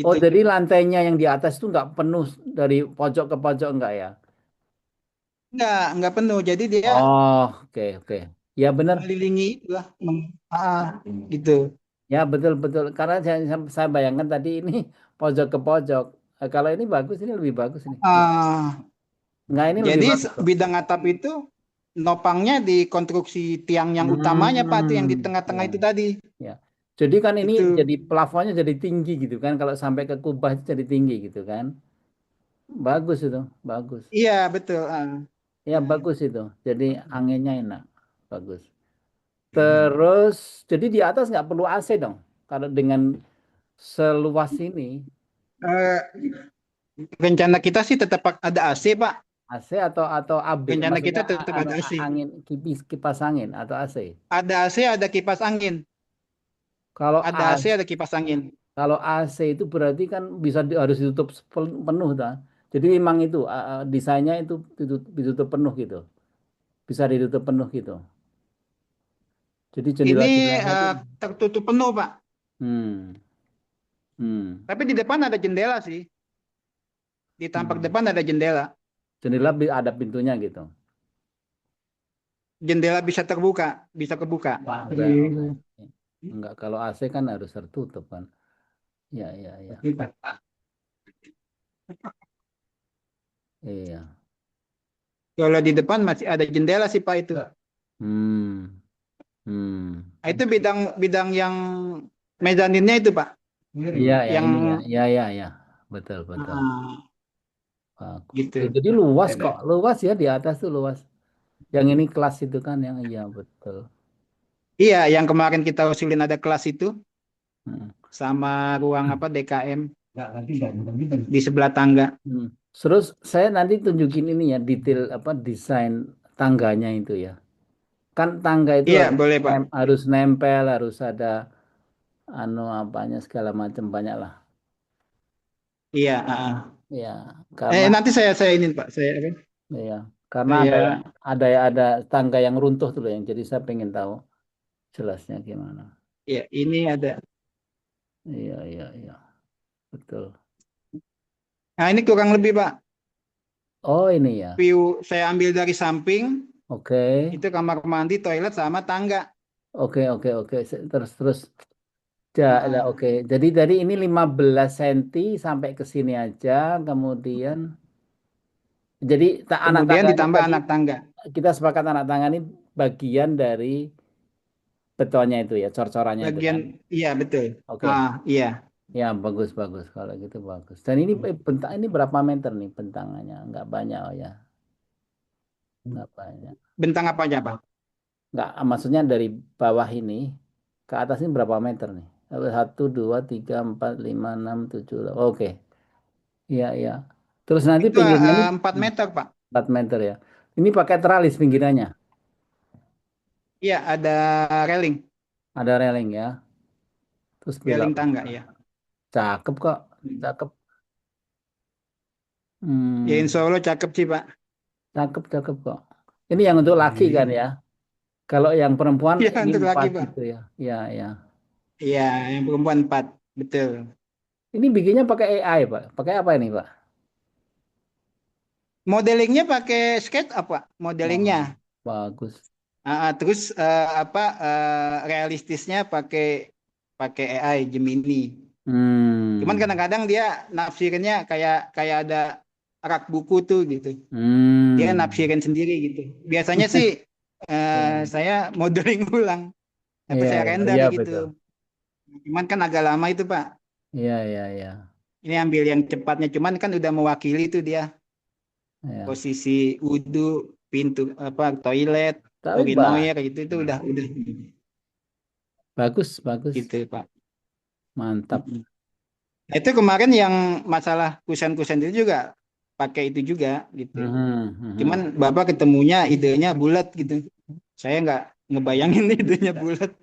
Oh, gitu. jadi lantainya yang di atas itu nggak penuh dari pojok ke pojok enggak ya? Enggak penuh. Jadi dia Oh, oke, oke. Ya benar. mengelilingi itu lah. Gitu. Ya betul betul. Karena saya bayangkan tadi ini pojok ke pojok. Kalau ini bagus, ini lebih bagus ini. Ah, Enggak, ini lebih jadi bagus kok. bidang atap itu nopangnya di konstruksi tiang yang utamanya Pak, tuh yang di tengah-tengah Ya, itu tadi. ya. Jadi kan ini Itu. jadi plafonnya jadi tinggi gitu kan. Kalau sampai ke kubah itu jadi tinggi gitu kan. Bagus itu, bagus. Iya, betul. Ya bagus itu. Jadi anginnya enak, bagus. Terus jadi di atas nggak perlu AC dong. Kalau dengan seluas ini Eh, rencana kita sih tetap ada AC, Pak. AC atau AB, Rencana maksudnya kita tetap anu, ada AC. angin kipas angin atau AC. Ada AC, ada kipas angin. Kalau Ada AC, AC ada kipas angin. Kalau AC itu berarti kan bisa harus ditutup penuh dah. Jadi memang itu desainnya itu ditutup penuh gitu. Bisa ditutup penuh gitu. Jadi Ini jendela-jendelanya itu tertutup penuh, Pak. hmm. Hmm. Tapi di depan ada jendela sih. Di tampak depan ada jendela. Jendela ada pintunya gitu. Jendela bisa terbuka, bisa kebuka. Enggak, kalau AC kan harus tertutup kan. Ya, ya, ya. Iya. Kalau di depan masih ada jendela sih Pak itu. Hmm. Hmm. Nah, itu bidang yang mezaninnya itu Pak. Iya, ya Yang ini ya. Iya, iya, ya. Betul, betul. Bagus. gitu. Jadi luas kok. Luas ya di atas tuh luas. Yang ini kelas itu kan yang iya betul. Iya, yang kemarin kita usulin ada kelas itu Hmm. sama ruang apa DKM di sebelah tangga. Hmm. Terus saya nanti tunjukin ini ya detail apa desain tangganya itu ya. Kan tangga itu Iya, boleh Pak. harus nempel, harus ada anu apanya segala macam banyak lah. Iya, Ya, karena nanti saya ini Pak, saya apa? ya karena Saya ada tangga yang runtuh tuh loh yang jadi saya pengen tahu jelasnya gimana. ya ini ada. Iya, iya, iya. Betul. Nah, ini kurang lebih Pak. Oh, ini ya. View saya ambil dari samping, Oke. itu kamar mandi, toilet sama tangga. Oke, oke, oke. Terus ya, ya, Nah, oke. Jadi dari ini 15 cm sampai ke sini aja, kemudian jadi anak kemudian tangga ini ditambah tadi anak tangga. kita sepakat anak tangga ini bagian dari betonnya itu ya, cor-corannya itu Bagian kan. iya betul. Oke. Iya. Ya, bagus bagus kalau gitu bagus. Dan ini bentang ini berapa meter nih bentangannya? Enggak banyak oh ya. Enggak banyak. Bentang apa aja Pak? Enggak, maksudnya dari bawah ini ke atas ini berapa meter nih? 1, 2, 3, 4, 5, 6, 7. Oke. Iya, iya. Terus nanti Itu pinggirnya ini 4 meter Pak. 4 meter ya. Ini pakai teralis pinggirannya. Iya, ada railing, Ada railing ya. Terus railing bilang, tangga ya. cakep kok. Cakep. Ya Hmm, insya Allah cakep sih Pak. cakep, cakep kok. Ini yang untuk laki kan ya. Kalau yang perempuan Iya ini untuk laki 4 Pak. gitu ya. Iya, iya. Iya, yang perempuan 4. Betul. Ini bikinnya pakai AI, Pak. Pakai apa ini, Pak? Modelingnya pakai sketch apa? Modelingnya. Oh, bagus. Terus apa realistisnya pakai pakai AI Gemini. Cuman Hmm. kadang-kadang dia nafsirinnya kayak kayak ada rak buku tuh gitu. Dia Hmm. nafsirin sendiri gitu. Biasanya sih Ya. saya modeling ulang, apa Iya, saya iya, render iya, gitu. betul. Cuman kan agak lama itu Pak. Iya, iya, iya. Ini ambil yang cepatnya. Cuman kan udah mewakili tuh dia Iya. posisi wudhu, pintu apa toilet, Tapi urinoir itu udah bagus, bagus. gitu Pak. Mantap. Nah, itu kemarin yang masalah kusen-kusen itu juga pakai itu juga gitu. Mhm, Cuman mhm. Bapak ketemunya idenya bulat gitu. Saya nggak ngebayangin idenya bulat.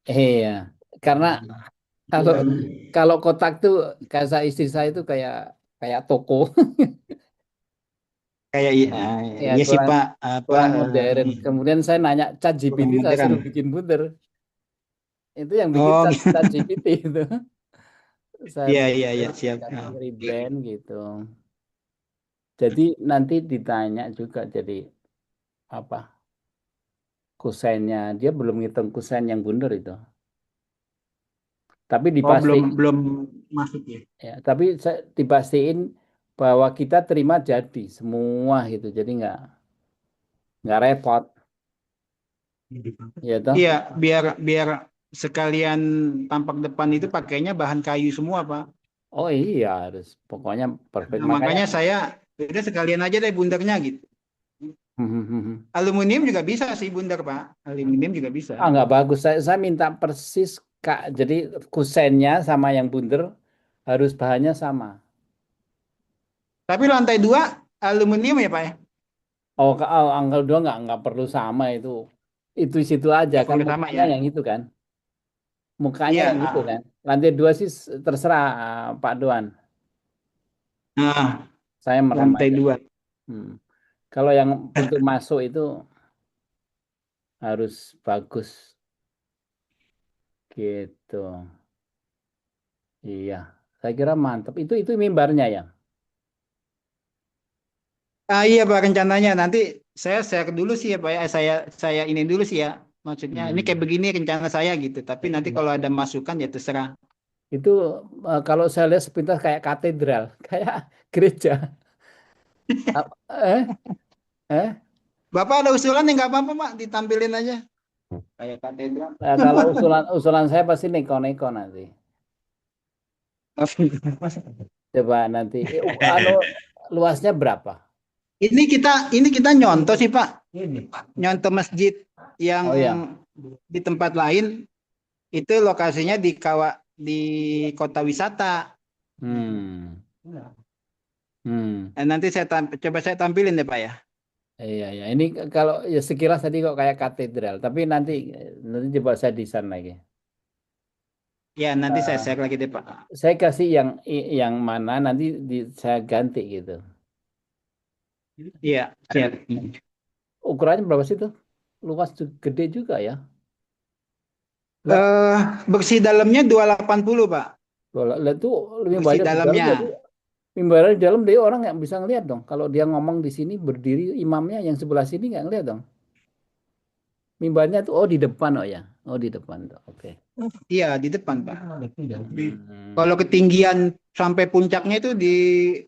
Iya, karena kalau kalau kotak tuh kata istri saya itu kayak kayak toko, Kayak ya iya sih kurang Pak apa kurang modern. Kemudian saya nanya kurang ChatGPT, saya modern. suruh bikin bunder. Itu yang bikin Oh ChatGPT itu. Saya iya bikin iya iya siap. kasih rebrand gitu. Jadi nanti ditanya juga jadi apa kusennya. Dia belum ngitung kusen yang bundar itu. Tapi Oh belum dipastiin belum masuk ya. ya, tapi dipastiin bahwa kita terima jadi semua gitu. Jadi nggak repot, ya toh. Iya biar biar sekalian tampak depan itu pakainya bahan kayu semua Pak. Oh iya harus pokoknya perfect Nah, makanya. makanya saya udah sekalian aja deh bundarnya gitu. Aluminium juga bisa sih bundar Pak. Aluminium juga bisa. Ah nggak bagus. Saya minta persis Kak. Jadi kusennya sama yang bundar harus bahannya sama. Tapi lantai 2 aluminium ya Pak ya? Oh, angka 2 nggak perlu sama itu. Itu situ aja Nggak kan perlu sama mukanya ya? yang itu kan. Mukanya Iya. yang itu kan. Lantai 2 sih terserah Pak Doan. Nah, Saya merem lantai aja. 2. Hmm. Kalau yang pintu masuk itu harus bagus gitu. Iya, saya kira mantap. Itu mimbarnya ya. Iya Pak, rencananya nanti saya share dulu sih ya Pak ya. Saya ini dulu sih ya. Maksudnya ini kayak begini rencana saya gitu. Tapi nanti kalau ada masukan ya terserah. Itu kalau saya lihat sepintas kayak katedral, kayak gereja. Eh, eh. Bapak ada usulan ya nggak apa-apa Pak, ditampilin aja. Kayak katedral. Nah, kalau usulan saya pasti neko-neko nanti. Coba nanti. Luasnya berapa? Ini kita nyontoh sih Pak. Nyontoh masjid yang Oh ya. di tempat lain itu lokasinya di kota wisata. Hmm. Nanti coba saya tampilin deh Pak ya. Iya, ya. Ini kalau ya sekilas tadi kok kayak katedral, tapi nanti coba saya desain lagi. Ya nanti saya share lagi deh Pak. Saya kasih yang mana nanti saya ganti gitu. Iya, siap. Ukurannya berapa sih tuh? Luas gede juga ya. Bersih dalamnya 280 Pak. Kalau lihat tuh Bersih mimbarnya di dalam, dalamnya. jadi mimbarnya di dalam dia orang nggak bisa ngeliat dong. Kalau dia ngomong di sini berdiri, imamnya yang sebelah sini nggak ngeliat dong. Mimbarnya tuh di depan ya. Oh di depan tuh. Oke. Iya, di depan Pak. Hmm. Kalau ketinggian sampai puncaknya itu di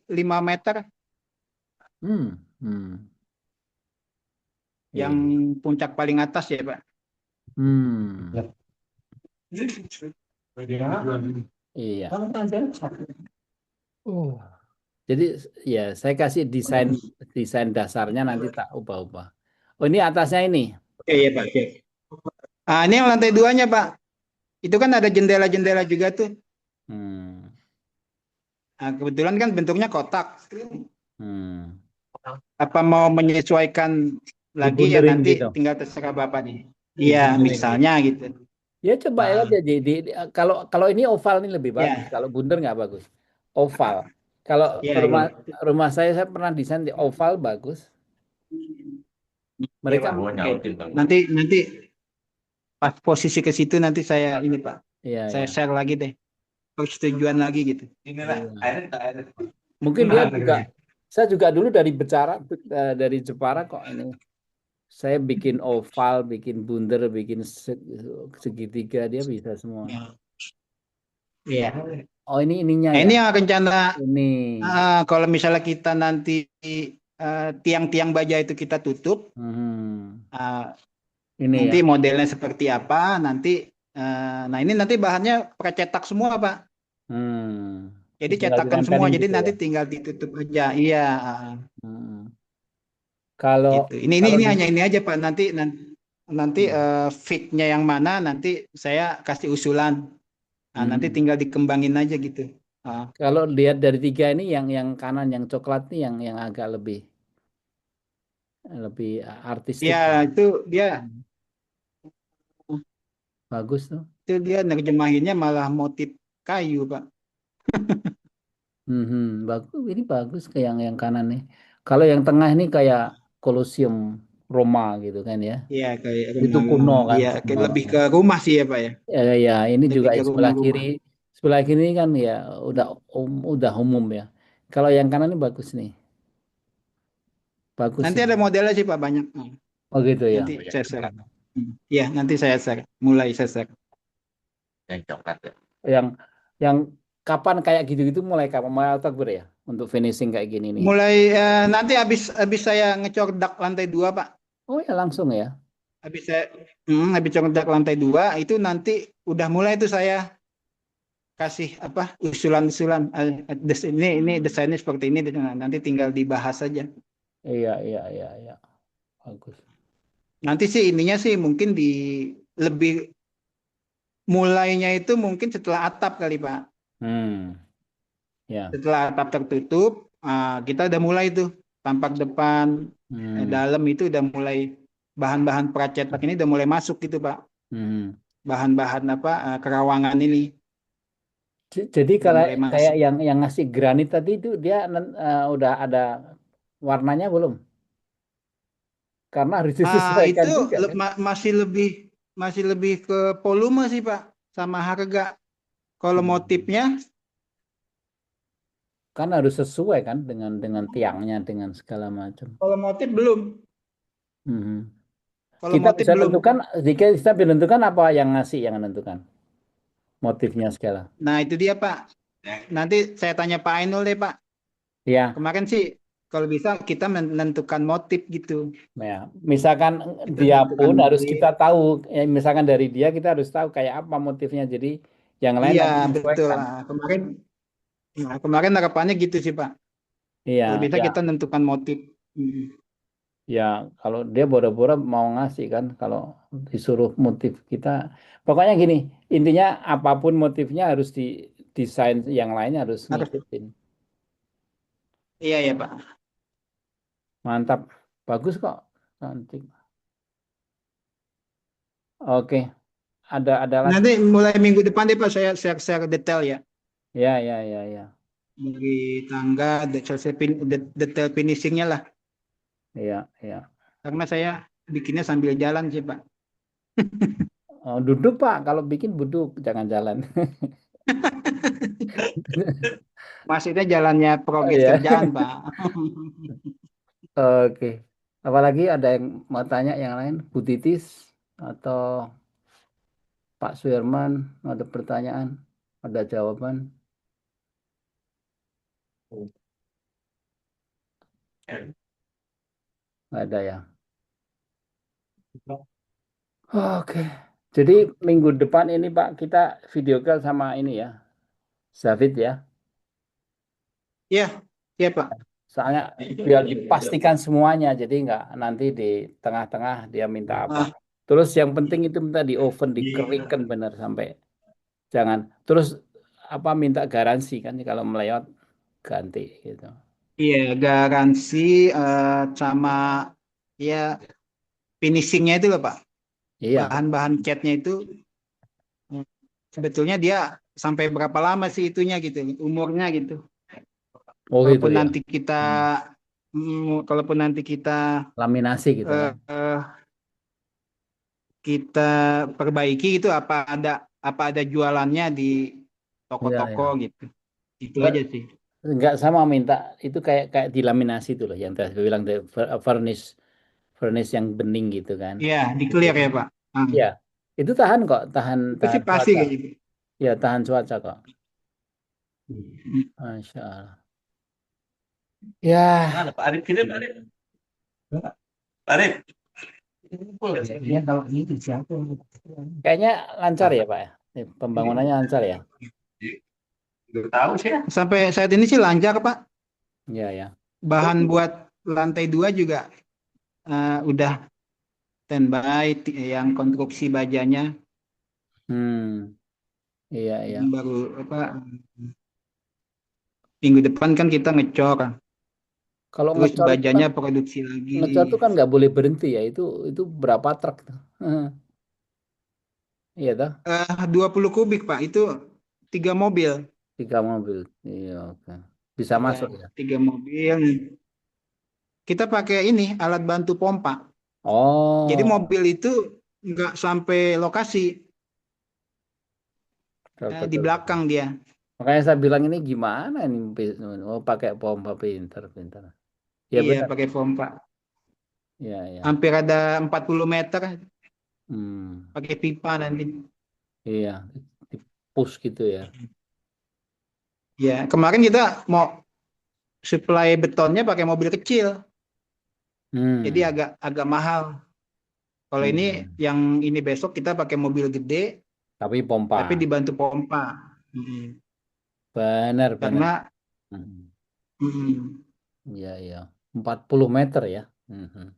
5 meter, yang puncak paling atas ya Pak. Iya. Jadi ya saya kasih desain dasarnya nanti tak ubah-ubah. Oh ini atasnya ini. Oke ya Pak. Siap. Ini yang lantai 2-nya Pak. Itu kan ada jendela-jendela juga tuh. Kebetulan kan bentuknya kotak. Apa mau menyesuaikan lagi ya Dibunderin nanti gitu. tinggal terserah Bapak nih. Iya, misalnya gitu. Ya coba aja kalau ini oval ini lebih bagus. Ya. Kalau bundar nggak bagus. Oval. Kalau Ya, rumah saya pernah desain di oval bagus. Mereka nanti pas posisi ke situ nanti saya ini Pak. Saya ya. share lagi deh. Persetujuan lagi gitu. Mungkin dia juga. Saya juga dulu dari Jepara kok ini. Saya bikin oval, bikin bundar, bikin segitiga, dia bisa semua. Iya. Oh ininya ya. Ini yang rencana. Ini. Kalau misalnya kita nanti tiang-tiang baja itu kita tutup. Ini nanti ya. modelnya seperti apa? Nanti. Nah ini nanti bahannya pakai cetak semua Pak. Jadi cetakan semua. Jadi gitu nanti ya? tinggal ditutup aja. Iya. Kalau gitu. Ini hanya ini aja Pak. Nanti fitnya yang mana nanti saya kasih usulan. Nanti tinggal dikembangin aja gitu. Kalau lihat dari 3 ini yang kanan yang coklat nih yang agak lebih artistik. Ya itu dia bagus tuh. Itu dia nerjemahinnya malah motif kayu Pak. Bagus, ini bagus ke yang kanan nih. Kalau yang tengah ini kayak Colosseum Roma gitu kan ya. Iya kayak Itu kuno kan. Iya, lebih ke rumah sih ya Pak ya. Ya ini Lebih juga ke sebelah rumah-rumah. kiri. Sebelah kiri kan ya udah umum ya. Kalau yang kanan ini bagus nih. Bagus. Nanti ada modelnya sih Pak banyak. Oh gitu ya. Nanti saya share. Ya nanti saya share. Mulai saya share. Yang coklat ya. Yang kapan kayak gitu-gitu mulai kapan? Mulai Oktober ya untuk finishing kayak gini nih. Mulai nanti habis saya ngecor dak lantai 2 Pak. Oh ya langsung ya. Habis cor dak lantai 2 itu nanti udah mulai itu saya kasih usulan-usulan. Ini desainnya seperti ini, nanti tinggal dibahas saja. Iya. Bagus. Nanti sih ininya sih mungkin lebih mulainya itu mungkin setelah atap kali Pak. Ya. Setelah atap tertutup, kita udah mulai tuh tampak depan, dalam itu udah mulai bahan-bahan pracetak ini udah mulai masuk gitu Pak. Bahan-bahan kerawangan ini. Jadi kalau kayak yang ngasih granit tadi itu dia udah ada warnanya belum? Karena harus disesuaikan itu juga kan? masih lebih ke volume sih Pak sama harga. Kalau motifnya kan harus sesuai kan dengan tiangnya dengan segala macam. Kalau motif belum. Mhm. Kalau Kita motif bisa belum. tentukan, jika kita menentukan apa yang ngasih yang menentukan motifnya segala. Nah, itu dia, Pak. Nanti saya tanya Pak Ainul deh, Pak. Ya, Kemarin sih kalau bisa kita menentukan motif gitu. ya. Misalkan Kita dia menentukan pun harus motif. kita tahu, ya, misalkan dari dia kita harus tahu kayak apa motifnya. Jadi yang lain Iya, nanti betul. menyesuaikan. Kemarin harapannya gitu sih, Pak. Kalau Iya, bisa ya. kita menentukan motif. Ya, kalau dia bora-bora mau ngasih kan, kalau disuruh motif kita, pokoknya gini, intinya apapun motifnya harus didesain yang lainnya harus Harus. ngikutin. Iya, ya, Pak. Mantap, bagus kok, cantik. Oke, ada lagi? Nanti mulai minggu depan deh, Pak, saya share detail ya. Ya, ya, ya, ya, Dari tangga, detail finishingnya lah. ya, ya. Karena saya bikinnya sambil jalan sih, Pak. Oh, duduk Pak, kalau bikin duduk, jangan jalan. Maksudnya jalannya Oh, progres ya. kerjaan, Pak. Oke, apalagi ada yang mau tanya yang lain, Bu Titis atau Pak Suherman, ada pertanyaan, ada jawaban? Nggak ada ya. Oke, jadi minggu depan ini Pak kita video call sama ini ya, Zafid ya. Iya, iya, Pak. Soalnya biar dipastikan semuanya, jadi nggak nanti di tengah-tengah dia minta apa. Ah, Terus yang penting itu minta di oven, dikeringkan benar sampai jangan. Terus apa minta garansi kan kalau melewat ganti gitu. iya, garansi sama ya finishingnya itu loh, Pak. Iya. Bahan-bahan catnya itu eh, sebetulnya dia sampai berapa lama sih itunya gitu, umurnya gitu. Oh gitu Kalaupun ya. nanti kita, kalaupun nanti Laminasi gitu eh, kan. eh, kita perbaiki itu apa ada jualannya di Iya toko-toko ya. gitu. Itu aja sih. Enggak sama minta itu kayak kayak dilaminasi itu loh yang tadi saya bilang furnish furnish yang bening gitu kan. Iya, di Itu. clear ya, Pak. Iya. Itu tahan kok, tahan Itu tahan sih pasti cuaca. kayak gitu. Ya, tahan cuaca kok. Masya Allah. Ya, Mana Pak Arif kirim Pak Arif? Pak Arif. Ya, kalau itu siapa? kayaknya lancar ya Pak ya. Pembangunannya lancar ya. Nggak tahu sih ya. Sampai saat ini sih lancar, Pak. Ya ya. Bahan buat lantai 2 juga udah standby, yang konstruksi bajanya Hmm. Iya iya. baru apa minggu depan kan kita ngecor, Kalau terus ngecor itu kan bajanya produksi lagi. ngecor itu kan nggak boleh berhenti ya. Itu berapa truk tuh? Iya toh, 20 kubik, Pak, itu 3 mobil. 3 mobil. Iya oke. Bisa Ya, masuk ya. 3 mobil. Kita pakai ini alat bantu pompa. Jadi Oh, mobil itu nggak sampai lokasi, betul, di betul, betul. belakang dia. Makanya saya bilang ini gimana ini oh pakai pompa pinter pinter. Ya Iya, benar. pakai pompa. Iya iya. Hampir ada 40 meter Hmm. pakai pipa nanti. Iya. Di push gitu ya. Ya, kemarin kita mau supply betonnya pakai mobil kecil. Jadi Hmm. agak agak mahal. Kalau ini Hmm. yang ini besok kita pakai mobil gede Tapi pompa. tapi dibantu pompa. Mm. Benar benar. Karena Hmm. mm, Iya iya. 40 meter ya. Mhm.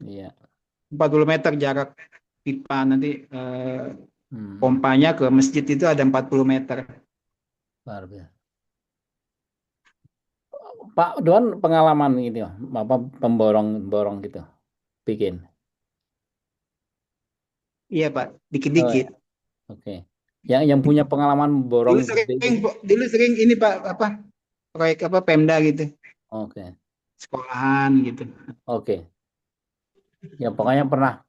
Iya. 40 meter jarak pipa nanti, Hmm. pompanya ke masjid itu ada 40 meter. Luar biasa. Pak Don pengalaman gitu, apa pemborong-borong gitu, bikin. Iya, Pak, Oh dikit-dikit. ya, oke. Yang punya pengalaman borong Dulu gede sering gitu. dulu sering ini, Pak, apa proyek apa Pemda gitu, Oke, sekolahan gitu. oke. Ya pokoknya pernah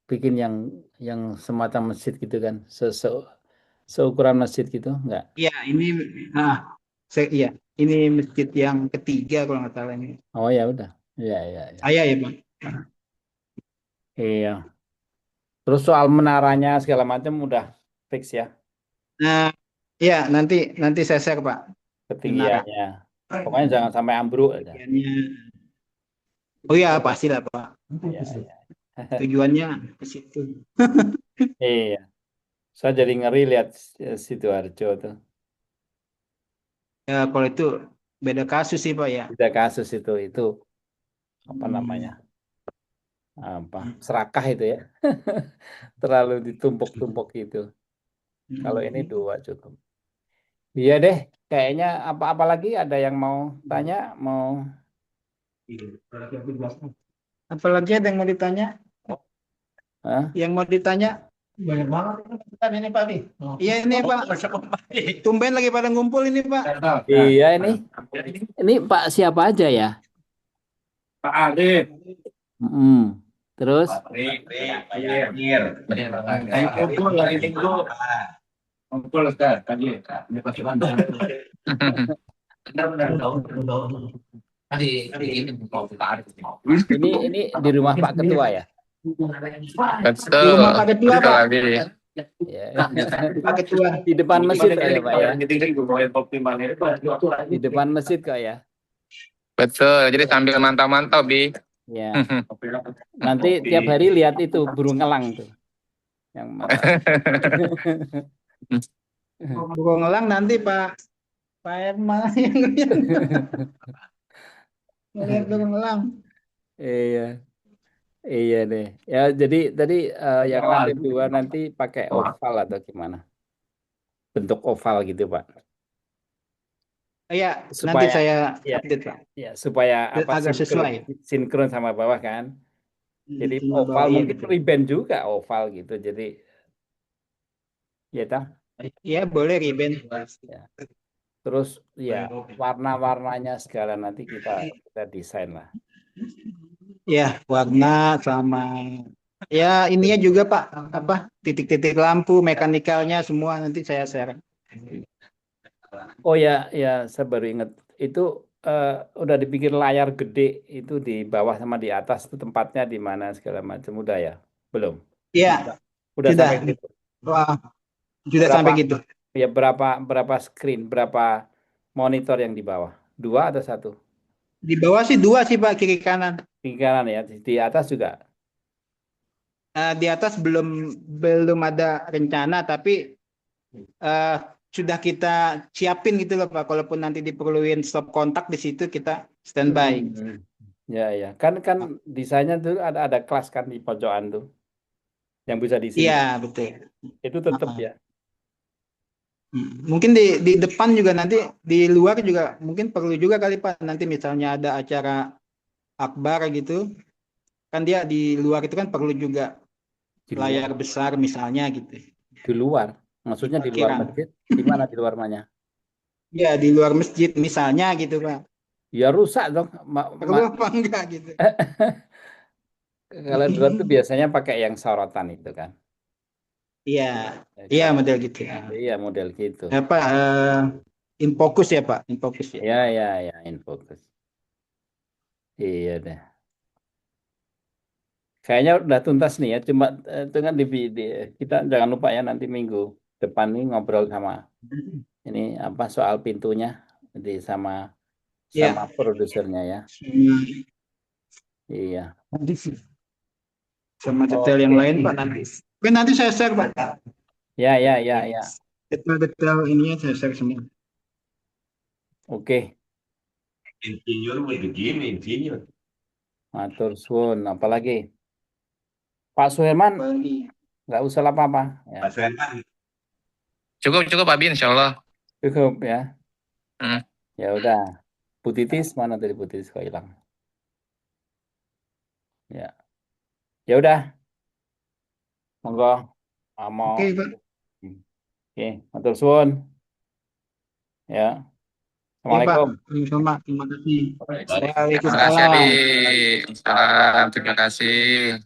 bikin yang semacam masjid gitu kan, seukuran masjid gitu, enggak? Iya, ini nah Iya, ini masjid yang ketiga kalau nggak salah ini. Oh ya udah. Iya, iya, iya. Saya ya Pak. Iya. Terus soal menaranya segala macam udah fix ya, Nah, ya nanti saya share Pak. Menara. ketinggiannya. Pokoknya jangan sampai ambruk aja. Tujuannya, oh ya pastilah Pak. Iya, iya. Tujuannya ke situ. Iya. Saya jadi ngeri lihat Sidoarjo tuh. Ya kalau itu beda kasus sih Pak ya. Ada kasus itu apa namanya? Apa? Serakah itu ya. Terlalu ditumpuk-tumpuk gitu. Kalau ini 2 cukup. Iya deh, kayaknya apa-apa lagi ada yang mau tanya, mau Apalagi ada yang mau ditanya? Hah? Yang mau ditanya? Banyak banget kan ini Pak nih. Iya ini Pak. Tumben lagi pada ngumpul ini Pak. Iya ini Pak siapa aja ya? Pak Arif. Mm. Terus Ayo kumpul lagi minggu. Kumpul kan tadi. Ini pasti bandar. Benar-benar tahu. Ini ini di rumah Pak Ketua ya? Betul. Di rumah Pak Ketua, Betul, Pak. Abi. Ya. Pak Ketua. Di depan masjid kok ya Pak ya? Di Di depan masjid kok ya? Betul. Jadi sambil mantau-mantau, Bi. Ya. Nanti tiap hari lihat itu burung elang tuh. Yang mana? Burung elang nanti Pak Herman yang ngeliat burung elang. Iya. Iya deh. Ya jadi tadi yang lantai 2 nanti pakai oval atau gimana? Bentuk oval gitu Pak. Iya, nanti Supaya saya ya, update Pak. ya supaya apa Agak sesuai. sinkron sama bawah kan. Jadi Sama oval bawah, iya, mungkin betul. ribbon juga oval gitu. Jadi ya toh. Iya boleh ribbon. Ya. Terus ya warna-warnanya segala nanti kita desain lah. Ya warna sama ya ininya juga Pak apa titik-titik lampu mekanikalnya semua nanti saya share. Oh ya saya baru ingat itu udah dipikir layar gede itu di bawah sama di atas itu tempatnya di mana segala macam udah ya? Belum? Iya Udah sudah. sampai gitu. Wah, sudah Berapa? sampai gitu. Ya berapa screen, berapa monitor yang di bawah? 2 atau 1? Di bawah sih 2 sih Pak kiri kanan. Di kanan ya, di atas juga. Di atas belum ada rencana tapi sudah kita siapin gitu loh Pak. Kalaupun nanti diperluin stop kontak di situ kita standby. Ya. Kan desainnya tuh ada kelas kan di pojokan tuh. Yang bisa di sini. Iya, betul. Itu tetap ya. Mungkin di depan juga nanti di luar juga mungkin perlu juga kali Pak nanti misalnya ada acara akbar gitu kan dia di luar itu kan perlu juga layar besar misalnya gitu. Di luar, maksudnya di luar masjid? Di mana di luar mana? Ya di luar masjid misalnya gitu Pak. Ya rusak dong. Perlu apa enggak gitu? Kalau drone tuh biasanya pakai yang sorotan itu kan. Iya model gitu. Iya model gitu. Apa in focus ya Pak? In focus ya. Ya in focus. Iya deh. Kayaknya udah tuntas nih ya. Cuma dengan kita jangan lupa ya nanti minggu depan nih ngobrol sama ini apa soal pintunya sama produsernya ya. Iya. Sama detail yang lain Pak nanti. Oke nanti saya share Pak. Ya. Detail ininya saya share semua. Oke. Insinyur begini, insinyur. Matur suwun. Apalagi Pak Suherman nggak usah apa-apa. Ya. Pak Suherman. Cukup, Abi, insya Allah. Cukup ya. Hmm. Ya udah. Putitis mana tadi Putitis kok hilang? Ya. Ya udah. Monggo. Oke Pak. Oke, matur suwun. Ya. Assalamualaikum. Terima kasih. Terima kasih, Abi. Salam, terima kasih.